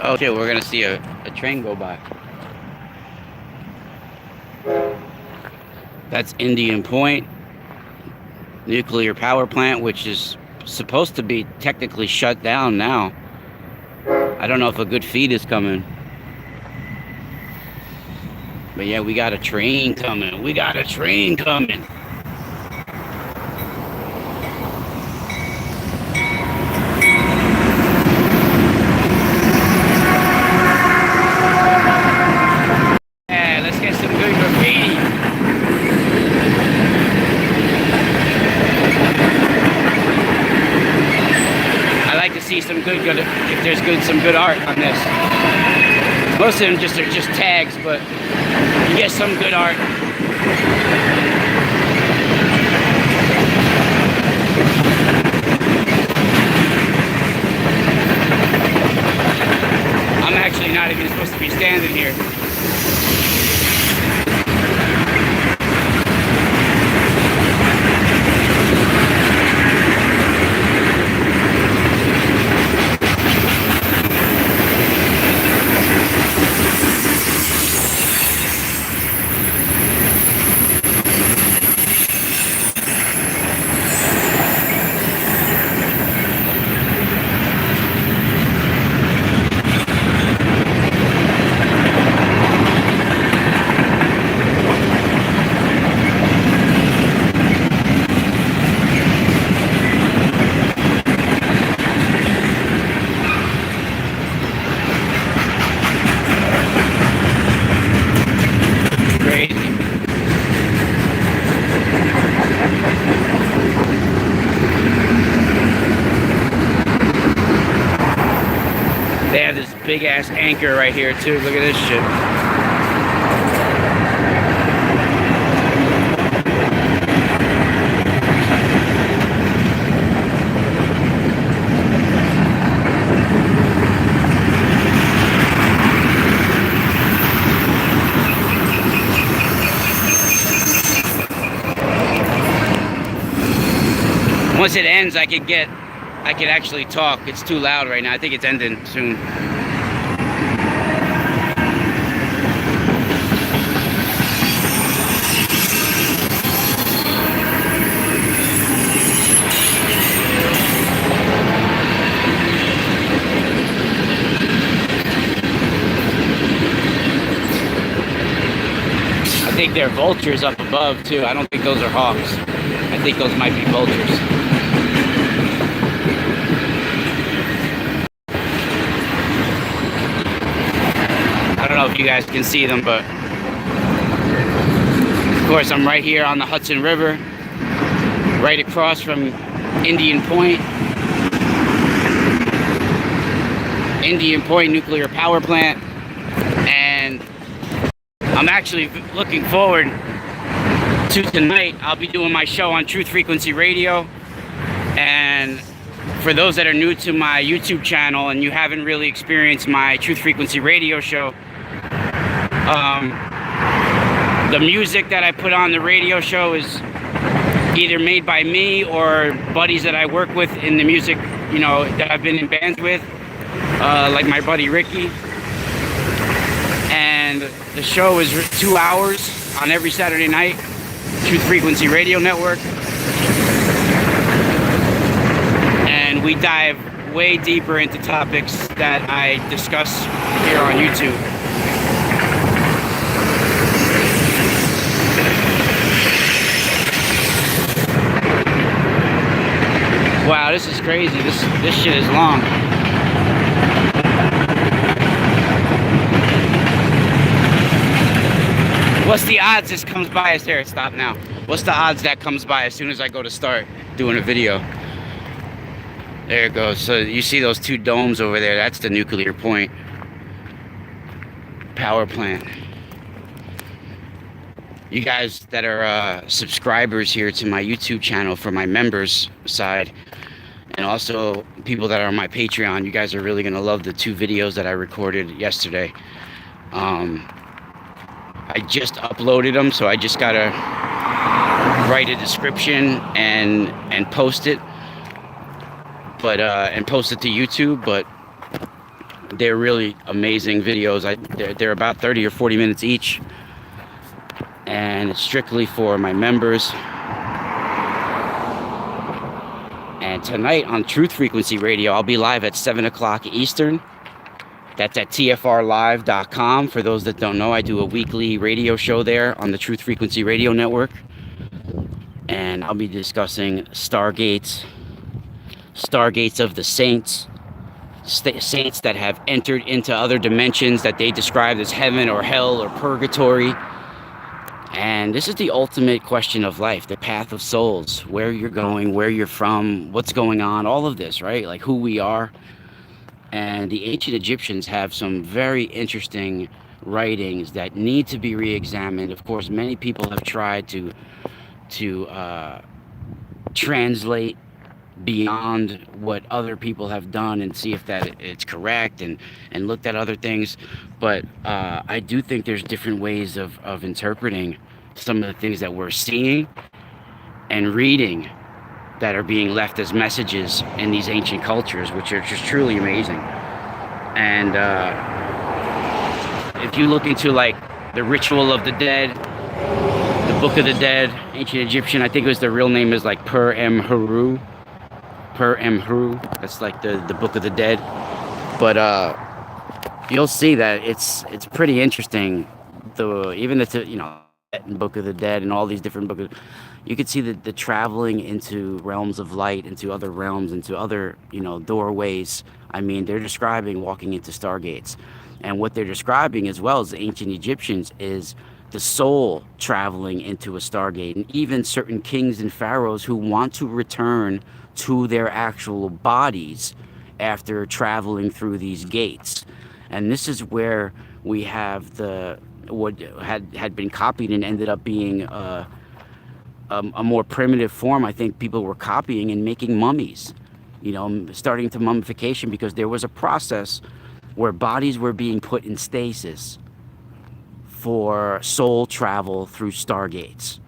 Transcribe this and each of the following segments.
Okay, we're gonna see a train go by. That's Indian Point nuclear power plant, which is supposed to be technically shut down now. I don't know if a good feed is coming. But yeah, we got a train coming. We got a train coming. Yeah, let's get some good graffiti. I like to see some good, if there's some good art on this. Most of them are just tags, but you get some good art. I'm actually not even supposed to be standing here. They have this big ass anchor right here too. Look at this shit. Once it ends, I could actually talk. It's too loud right now. I think it's ending soon. I think there are vultures up above too. I don't think those are hawks. I think those might be vultures. I don't know if you guys can see them, but of course I'm right here on the Hudson River, right across from Indian Point nuclear power plant, and I'm actually looking forward to tonight. I'll be doing my show on Truth Frequency Radio, and for those that are new to my YouTube channel and you haven't really experienced my Truth Frequency Radio show, the music that I put on the radio show is either made by me or buddies that I work with in the music, you know, that I've been in bands with, like my buddy Ricky. And the show is 2 hours on every Saturday night, Truth Frequency Radio Network. And we dive way deeper into topics that I discuss here on YouTube. Wow, this is crazy. This shit is long. What's the odds this comes by us there? Stop now. What's the odds that comes by as soon as I go to start doing a video? There it goes. So you see those two domes over there? That's the nuclear point power plant. You guys that are subscribers here to my YouTube channel for my members side, and also people that are on my Patreon, you guys are really going to love the 2 videos that I recorded yesterday. I just uploaded them, so I just got to write a description and post it. But and post it to YouTube, but They're really amazing videos. They're about 30 or 40 minutes each, and it's strictly for my members. And tonight on Truth Frequency Radio, I'll be live at 7 o'clock Eastern. That's at tfrlive.com. For those that don't know, I do a weekly radio show there on the Truth Frequency Radio Network. And I'll be discussing Stargates of the saints, saints that have entered into other dimensions that they describe as heaven or hell or purgatory. And this is the ultimate question of life, the path of souls, where you're going, where you're from, what's going on, all of this, right? Like who we are. And the ancient Egyptians have some very interesting writings that need to be re-examined. Of course, many people have tried to translate beyond what other people have done and see if that it's correct, and looked at other things. But I do think there's different ways of interpreting some of the things that we're seeing and reading that are being left as messages in these ancient cultures, which are just truly amazing. And if you look into like the ritual of the dead, the Book of the Dead, ancient Egyptian, I think it was, the real name is like Per-em-Heru. That's like the Book of the Dead. But you'll see that it's pretty interesting. Even the Book of the Dead and all these different books, you could see the traveling into realms of light, into other realms, into other doorways. I mean, they're describing walking into Stargates, and what they're describing as well as the ancient Egyptians is the soul traveling into a Stargate, and even certain kings and pharaohs who want to return to their actual bodies after traveling through these gates. And this is where we have what had been copied and ended up being a more primitive form. I think people were copying and making mummies, starting to mummification, because there was a process where bodies were being put in stasis for soul travel through Stargates.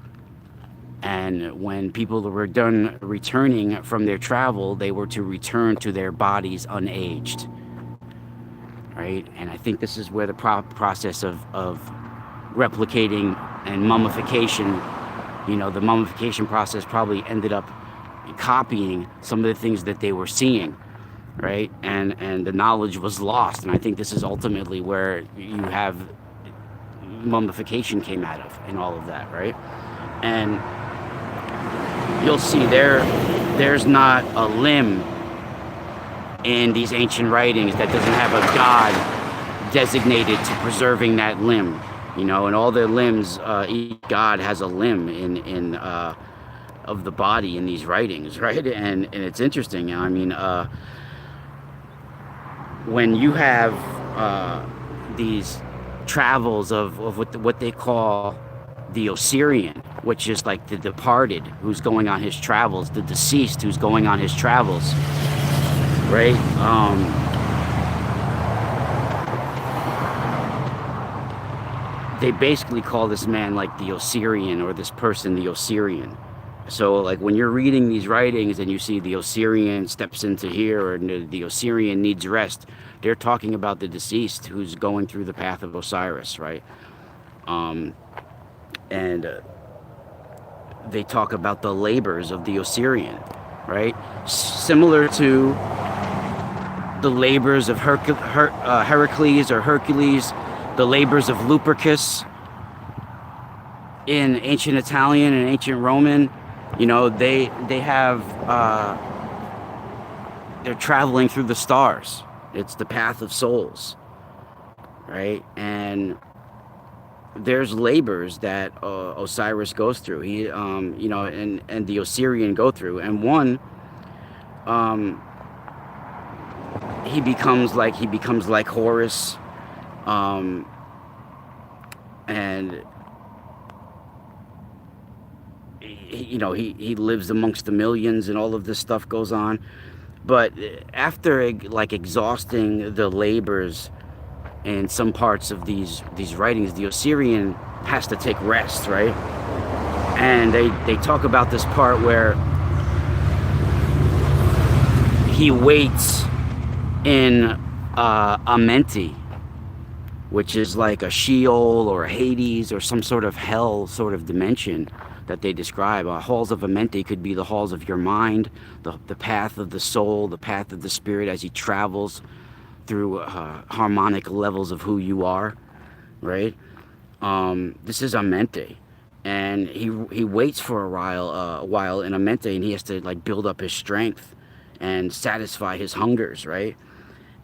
And when people were done returning from their travel, they were to return to their bodies unaged, right? And I think this is where the process of replicating and mummification, the mummification process probably ended up copying some of the things that they were seeing, right? And the knowledge was lost. And I think this is ultimately where you have mummification came out of, and all of that, right? And you'll see there's not a limb in these ancient writings that doesn't have a god designated to preserving that limb, and all their limbs, each god has a limb in of the body in these writings, right? And it's interesting. I mean, when you have these travels of what they call the Osirian, which is like the departed who's going on his travels, the deceased who's going on his travels, right? They basically call this man like the Osirian, or this person the Osirian. So like when you're reading these writings and you see the Osirian steps into here, or the Osirian needs rest, they're talking about the deceased who's going through the path of Osiris, right? And they talk about the labors of the Osirian, right? Similar to the labors of Heracles or Hercules, the labors of Lupercus in ancient Italian and ancient Roman. They have they're traveling through the stars. It's the path of souls, right? And there's labors that Osiris goes through. He, and the Osirian go through. And one, he becomes like Horus, and he lives amongst the millions, and all of this stuff goes on. But after exhausting the labors in some parts of these writings, the Osirian has to take rest, right? And they talk about this part where he waits in Amenti, which is like a Sheol or a Hades or some sort of hell sort of dimension that they describe. Halls of Amenti could be the halls of your mind, the path of the soul, the path of the spirit as he travels through harmonic levels of who you are, right? This is Amenti. And he waits for a while in Amenti, and he has to like build up his strength and satisfy his hungers, right?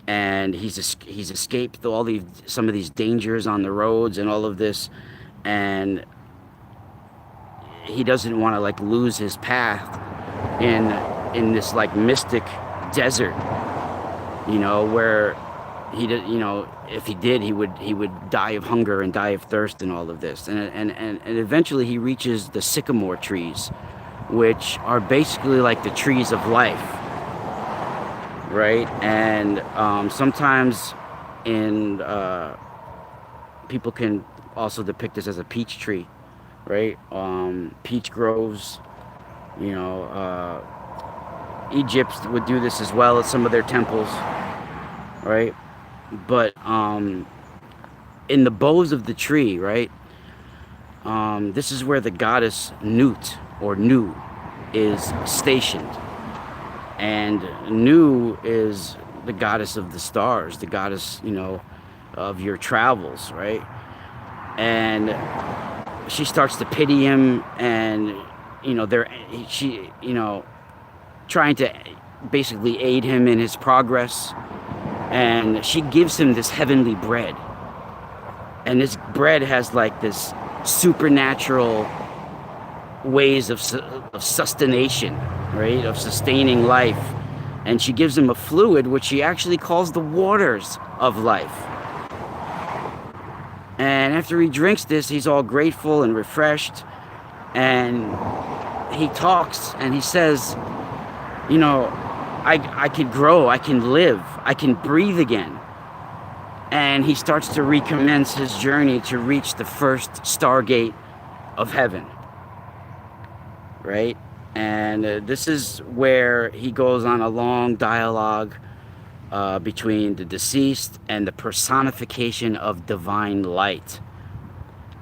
And he's escaped some of these dangers on the roads and all of this, and he doesn't want to like lose his path in this like mystic desert, where he did, if he did, he would die of hunger and die of thirst and all of this, and eventually he reaches the sycamore trees, which are basically like the trees of life, right? And sometimes people can also depict this as a peach tree, right? Peach groves, Egypt would do this as well at some of their temples, right? But in the boughs of the tree, right? This is where the goddess Nut or Nu is stationed. And Nu is the goddess of the stars, the goddess, of your travels, right? And she starts to pity him, and trying to basically aid him in his progress. And she gives him this heavenly bread, and this bread has like this supernatural ways of sustentation, right, of sustaining life. And she gives him a fluid which she actually calls the waters of life. And after he drinks this, he's all grateful and refreshed, and he talks and he says, I could grow, I can live, I can breathe again. And he starts to recommence his journey to reach the first Stargate of heaven, right? And this is where he goes on a long dialogue between the deceased and the personification of divine light.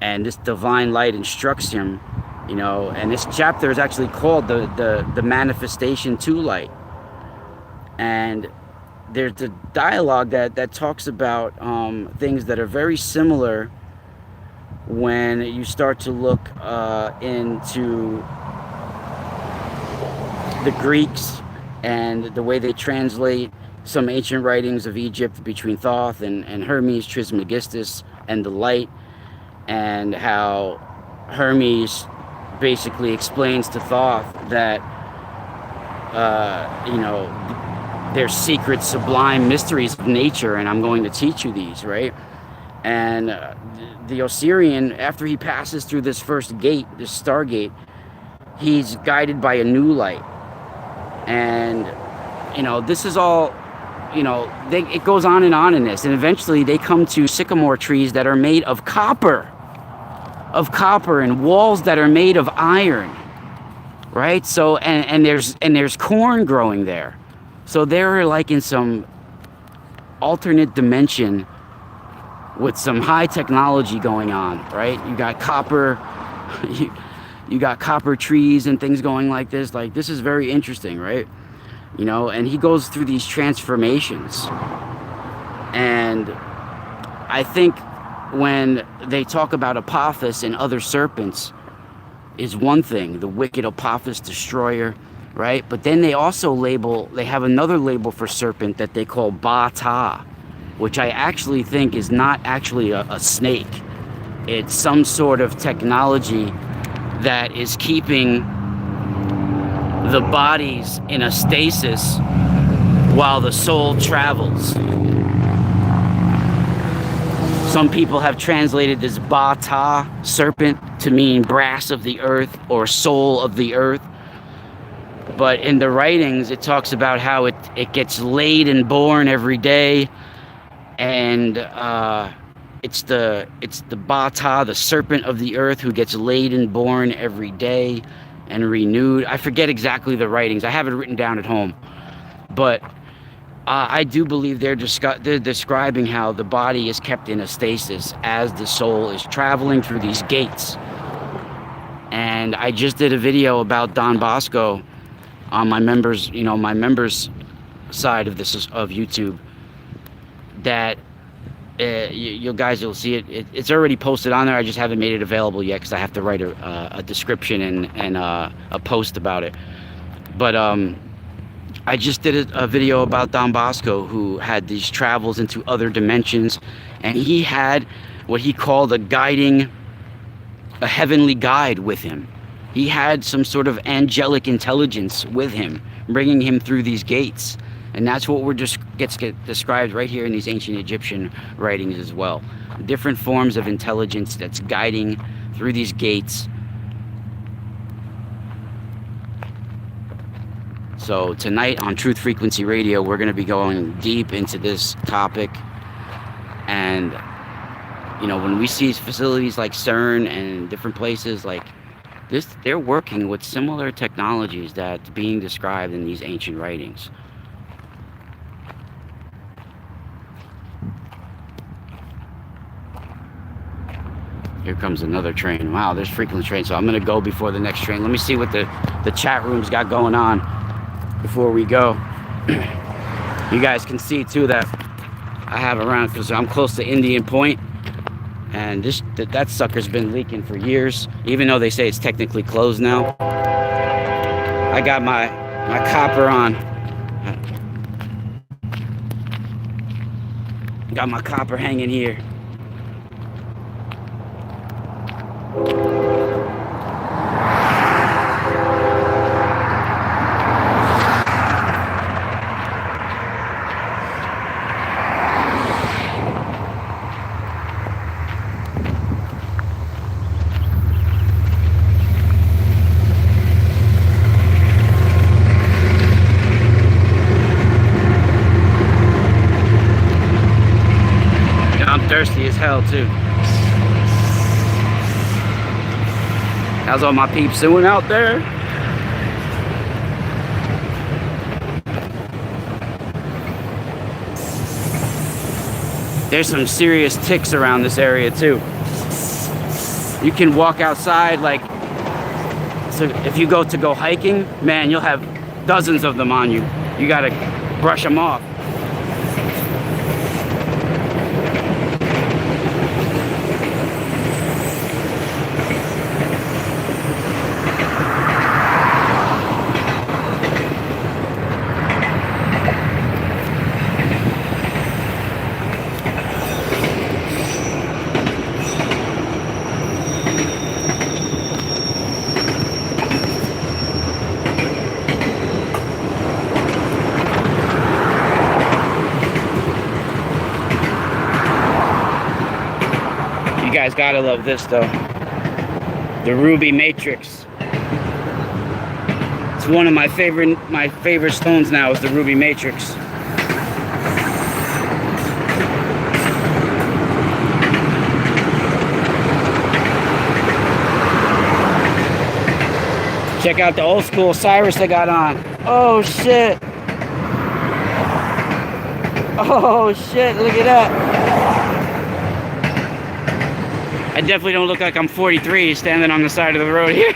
And this divine light instructs him, and this chapter is actually called the manifestation to light. And there's a dialogue that talks about things that are very similar when you start to look into the Greeks and the way they translate some ancient writings of Egypt between Thoth and Hermes Trismegistus and the light, and how Hermes basically explains to Thoth that there's secret sublime mysteries of nature, and I'm going to teach you these, right? And the Osirian, after he passes through this first gate, this Stargate, he's guided by a new light. And this is all, it goes on in this, and eventually they come to sycamore trees that are made of copper, and walls that are made of iron, right? So and there's corn growing there. So they're like in some alternate dimension with some high technology going on, right? You got copper, you got copper trees and things going like this. Like, this is very interesting, right? And he goes through these transformations. And I think when they talk about Apophis and other serpents is one thing, the wicked Apophis destroyer, right? But then they also they have another label for serpent that they call Ba-Ta, which I actually think is not actually a snake. It's some sort of technology that is keeping the bodies in a stasis while the soul travels. Some people have translated this Ba-Ta, serpent, to mean brass of the earth or soul of the earth. But in the writings, it talks about how it gets laid and born every day. And it's the Ba-Ta, the serpent of the earth, who gets laid and born every day and renewed. I forget exactly the writings. I have it written down at home. But I do believe they're describing how the body is kept in a stasis as the soul is traveling through these gates. And I just did a video about Don Bosco on my members, my members side of this of YouTube. That you guys will see it. It's already posted on there. I just haven't made it available yet because I have to write a description and a post about it. But I just did a video about Don Bosco, who had these travels into other dimensions, and he had what he called a heavenly guide with him. He had some sort of angelic intelligence with him, bringing him through these gates. And that's what gets described right here in these ancient Egyptian writings as well. Different forms of intelligence that's guiding through these gates. So tonight on Truth Frequency Radio, we're going to be going deep into this topic. And, when we see facilities like CERN and different places like this, they're working with similar technologies that's being described in these ancient writings. Here comes another train. Wow, there's frequent trains. So I'm going to go before the next train. Let me see what the chat room's got going on before we go. You guys can see too that I have around, because I'm close to Indian Point, and that sucker's been leaking for years, even though they say it's technically closed now. I got my copper on. Got my copper hanging here. Thirsty as hell too. How's all my peeps doing out there? There's some serious ticks around this area too. You can walk outside, like, so if you go hiking, man, you'll have dozens of them on you. You gotta brush them off. You guys gotta love this though. The ruby matrix. It's one of my favorite stones now is the ruby matrix. Check out the old school Cyrus I got on. Oh shit. Oh shit, look at that. I definitely don't look like I'm 43 standing on the side of the road here.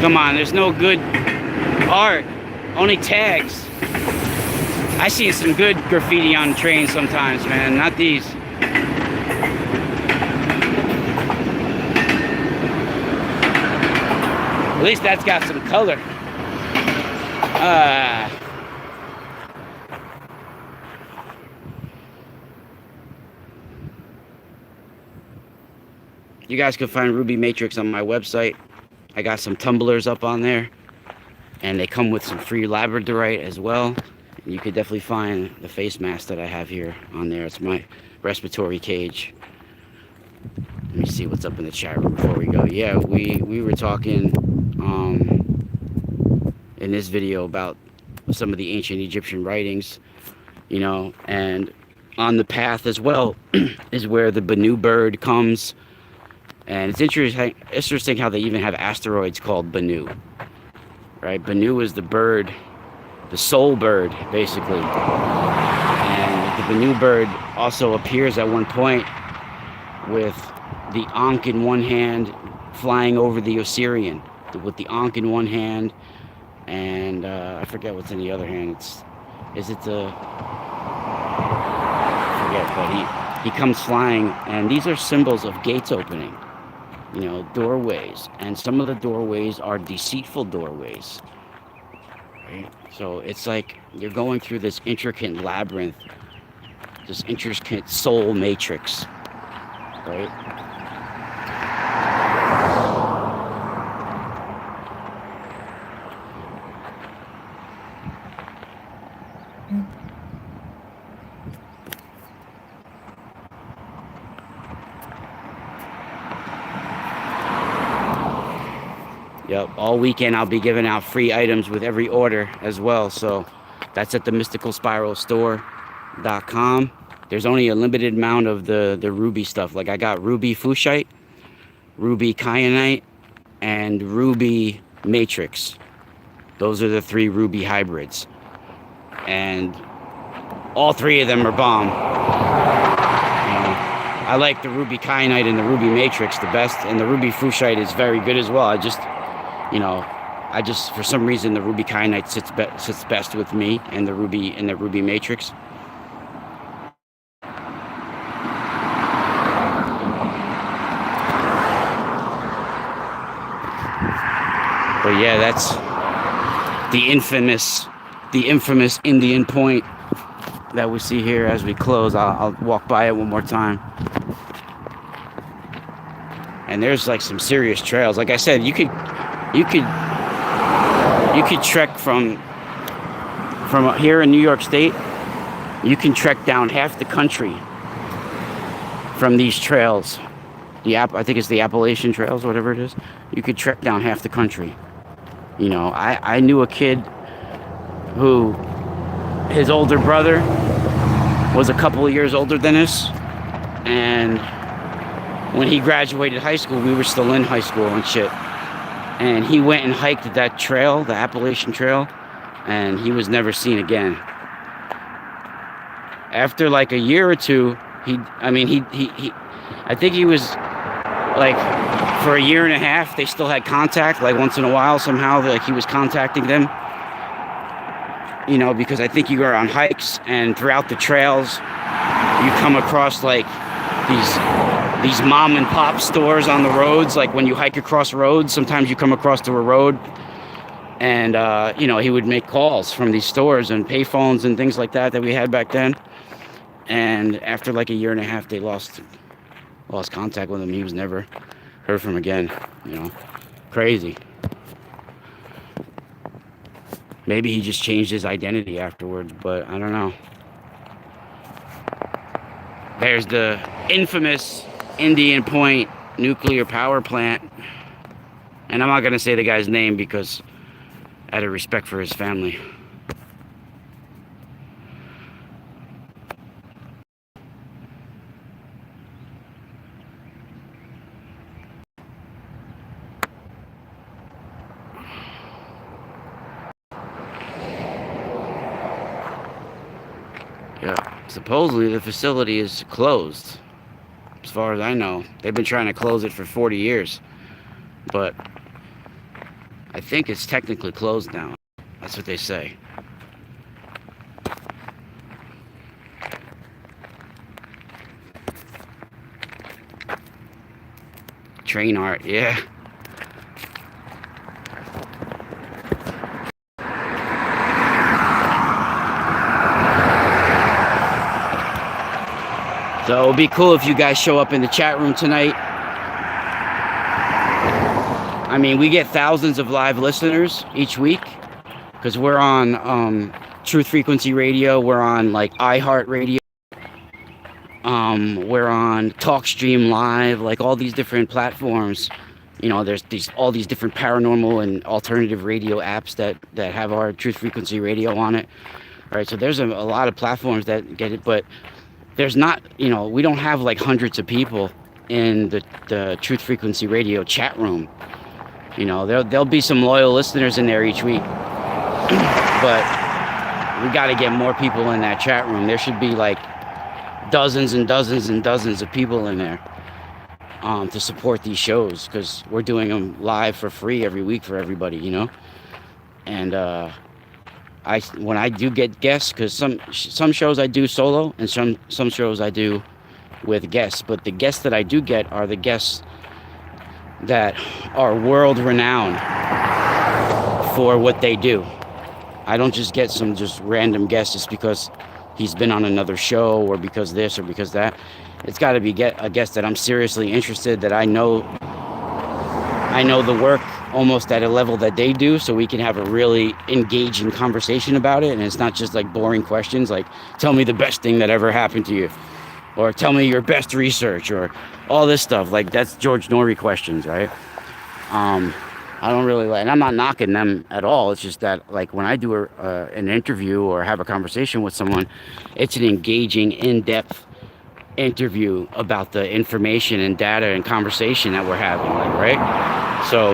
Come on, there's no good art, only tags. I see some good graffiti on trains sometimes, man, not these. At least that's got some color. You guys can find Ruby Matrix on my website. I got some tumblers up on there, and they come with some free labradorite as well. You could definitely find the face mask that I have here on there. It's my respiratory cage. Let me see what's up in the chat room before we go. Yeah, we were talking in this video about some of the ancient Egyptian writings, and on the path as well is where the Bennu bird comes. And it's interesting how they even have asteroids called Bennu. Right? Bennu is the bird, the soul bird, basically. And the Bennu bird also appears at one point with the Ankh in one hand, flying over the Osirian, with the Ankh in one hand, and I forget what's in the other hand. I forget, but he comes flying, and these are symbols of gates opening, doorways, and some of the doorways are deceitful doorways, right? So it's like you're going through this intricate labyrinth, this intricate soul matrix, right? Yep, all weekend I'll be giving out free items with every order as well. So that's at the mysticalspiralstore.com. There's only a limited amount of the ruby stuff. Like I got ruby fuchsite, ruby kyanite, and ruby matrix. Those are the 3 ruby hybrids. And all 3 of them are bomb. I like the ruby kyanite and the ruby matrix the best, and the ruby fuchsite is very good as well. I just for some reason the ruby kyanite sits best with me, and the ruby matrix. But yeah, that's the infamous Indian Point that we see here as we close. I'll walk by it one more time. And there's like some serious trails. Like I said, you could trek from here in New York State. You can trek down half the country from these trails. I think it's the Appalachian Trails, whatever it is. You could trek down half the country. I knew a kid who his older brother was a couple of years older than us, and when he graduated high school, we were still in high school and shit. And he went and hiked that trail, the Appalachian Trail, and he was never seen again. After like a year or two, I think he was like, for a year and a half, they still had contact, like once in a while somehow, like he was contacting them. Because I think you go on hikes, and throughout the trails, you come across like these mom and pop stores on the roads. Like when you hike across roads, sometimes you come across to a road, and he would make calls from these stores and payphones and things like that we had back then. And after like a year and a half, they lost contact with him. He was never heard from again. Crazy. Maybe he just changed his identity afterwards, but I don't know. There's the infamous Indian Point nuclear power plant. And I'm not going to say the guy's name because out of respect for his family. Yeah, supposedly the facility is closed. As far as I know, they've been trying to close it for 40 years. But I think it's technically closed now. That's what they say. Train art, yeah. So it'll be cool if you guys show up in the chat room tonight. I mean, we get thousands of live listeners each week because we're on Truth Frequency Radio. We're on like iHeart Radio. We're on TalkStream Live, like all these different platforms. There's all these different paranormal and alternative radio apps that have our Truth Frequency Radio on it. All right, so there's a lot of platforms that get it, but there's not, we don't have like hundreds of people in the Truth Frequency Radio chat room. There'll be some loyal listeners in there each week, but we got to get more people in that chat room. There should be like dozens and dozens and dozens of people in there to support these shows, because we're doing them live for free every week for everybody, and when I do get guests, because some shows I do solo and some shows I do with guests, but the guests that I do get are the guests that are world renowned for what they do. I don't just get some just random guest just because he's been on another show or because this or because that. It's got to be a guest that I'm seriously interested, that I know the work almost at a level that they do, so we can have a really engaging conversation about it. And it's not just like boring questions like, tell me the best thing that ever happened to you, or tell me your best research, or all this stuff. Like, that's George Norrie questions, right? I don't really like, and I'm not knocking them at all. It's just that, like, when I do an interview or have a conversation with someone, it's an engaging, in-depth interview about the information and data and conversation that we're having, like, right? So,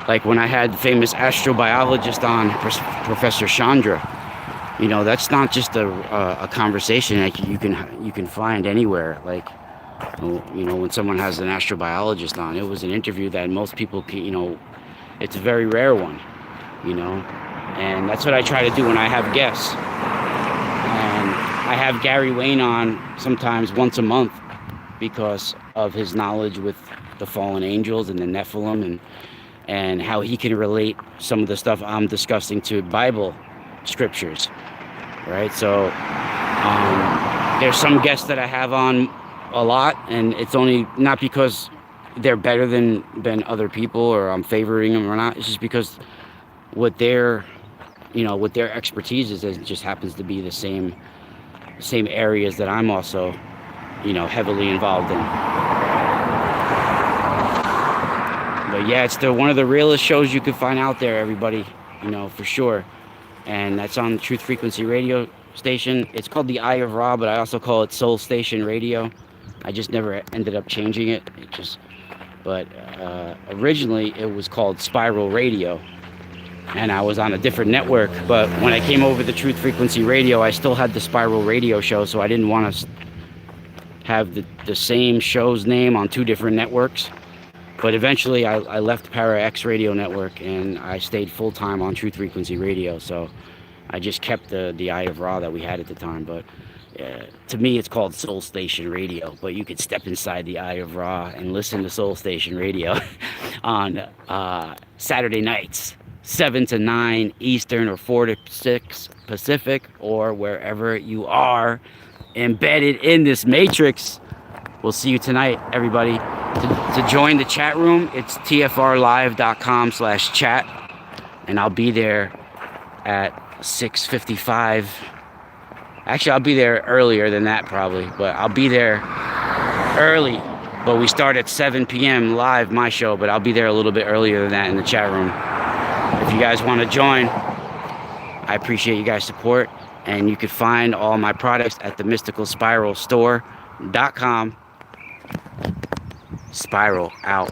like when I had the famous astrobiologist on, Professor Chandra, that's not just a conversation that you can find anywhere. Like, when someone has an astrobiologist on, it was an interview that most people can, it's a very rare one, and that's what I try to do when I have guests. And I have Gary Wayne on sometimes once a month because of his knowledge with the fallen angels and the Nephilim, and how he can relate some of the stuff I'm discussing to Bible scriptures, right? So there's some guests that I have on a lot, and it's only not because they're better than other people or I'm favoring them or not. It's just because what their expertise is, it just happens to be the same areas that I'm also, heavily involved in. But yeah, it's one of the realest shows you could find out there, everybody, for sure. And that's on the Truth Frequency Radio station. It's called the Eye of Ra, but I also call it Soul Station Radio. I just never ended up changing it. But originally it was called Spiral Radio, and I was on a different network. But when I came over to Truth Frequency Radio, I still had the Spiral Radio show, so I didn't want to have the same show's name on two different networks. But eventually I left Para X Radio Network and I stayed full-time on Truth Frequency Radio. So I just kept the Eye of Ra that we had at the time. But to me, it's called Soul Station Radio. But you could step inside the Eye of Ra and listen to Soul Station Radio on Saturday nights, 7 to 9 Eastern or 4 to 6 Pacific, or wherever you are embedded in this matrix. We'll see you tonight, everybody. To join the chat room, it's tfrlive.com/chat, and I'll be there at 6:55. Actually, I'll be there earlier than that probably, but I'll be there early. But we start at 7 p.m. live, my show, but I'll be there a little bit earlier than that in the chat room. If you guys want to join, I appreciate you guys' support, and you can find all my products at the mysticalspiralstore.com. Spiral out.